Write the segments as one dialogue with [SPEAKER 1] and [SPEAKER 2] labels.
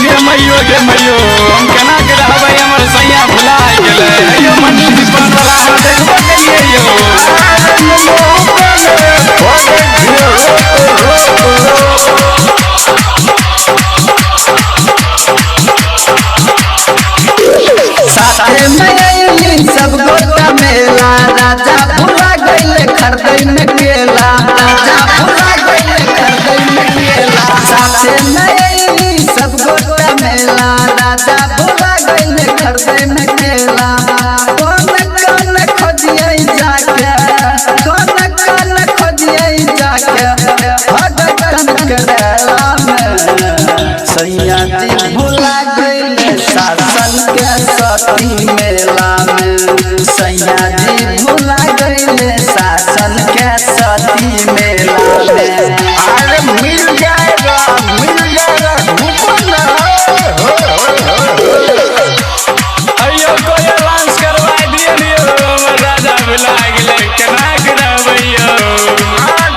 [SPEAKER 1] गे मैयो हम केना के रहबै हमर सैया भुला गेलै यो मन्नी दुकान वाला हम देखबो केलिए यो
[SPEAKER 2] साथे में सब गोटा मेला राजा भुला गइले खरदै में केला राजा भुला गइले खरदै में केला साथे में सब गोटा मेला राजा भुला गइले खरदै में केला कौन खोजिए जाके कौन खोजिए जाके भगतन के डेरा में सैया जी भुला गइले शासन के सती मेला में सैया जी भुला गइले शासन के सती मेला में
[SPEAKER 1] अरे मिल जाएगा अयो कोई डांस करवा दिए लियो हमर राजा भुला गेलै केना के रहबै यो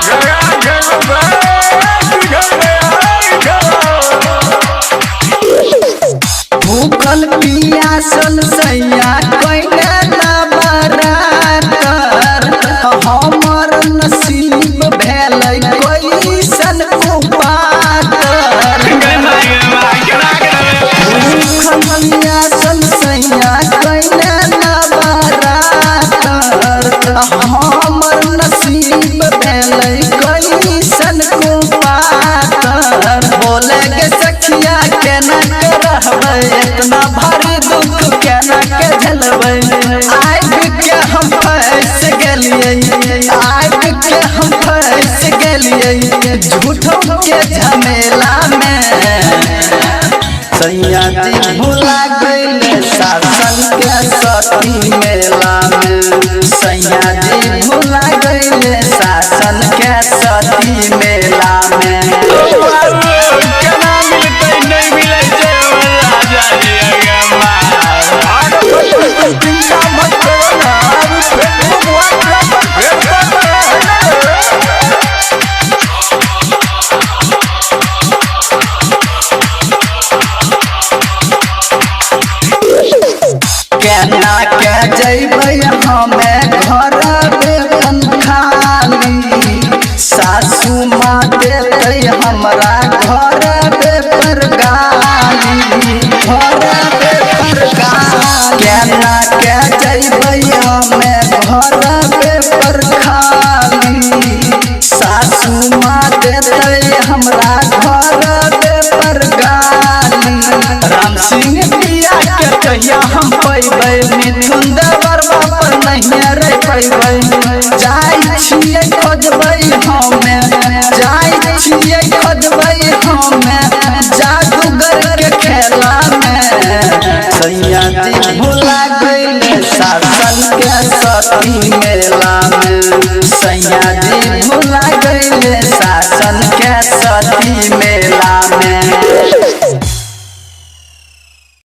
[SPEAKER 2] भूखल पियासल सैया कइले ना बरातर हमर नसीब भेलै कैसन कुपातर भूखल पियासल सैया कइले ना बरातर हमर नसीब भेलै कैसन कुपातर बोले के सखिया केना के रहबै इतना भारी दुख केना के झेलबै आइब के हम फंस गेलिए आइब के हम फंस गेलिए झूठों के झमेला में सैया जी भुला गइले शासन के सती मेला में सैया जी भुला गइले शासन के सती मेला में
[SPEAKER 1] केना मिलतै नहीं मिलै छै हमर राजा जी
[SPEAKER 2] चिंता मत करो ना केना के जइबै हमे घर बेतन खाली सासू माँ देतै हमरा घर बेपर गाली घर बेपर गाली केना के जइबै हमे घर बेपर खाली सासू माँ देतै हमरा घर बेपर गाली राम सिंह पिया के कहिया हम पैबै मिथुन देवरबा पर नहीं रह पैबै जाई छियै खोजबै हमे जाई छियै खोजबै हमे जादूगर के खेला में सैया जी भुला गइले शासन के सती मेला में सैया जी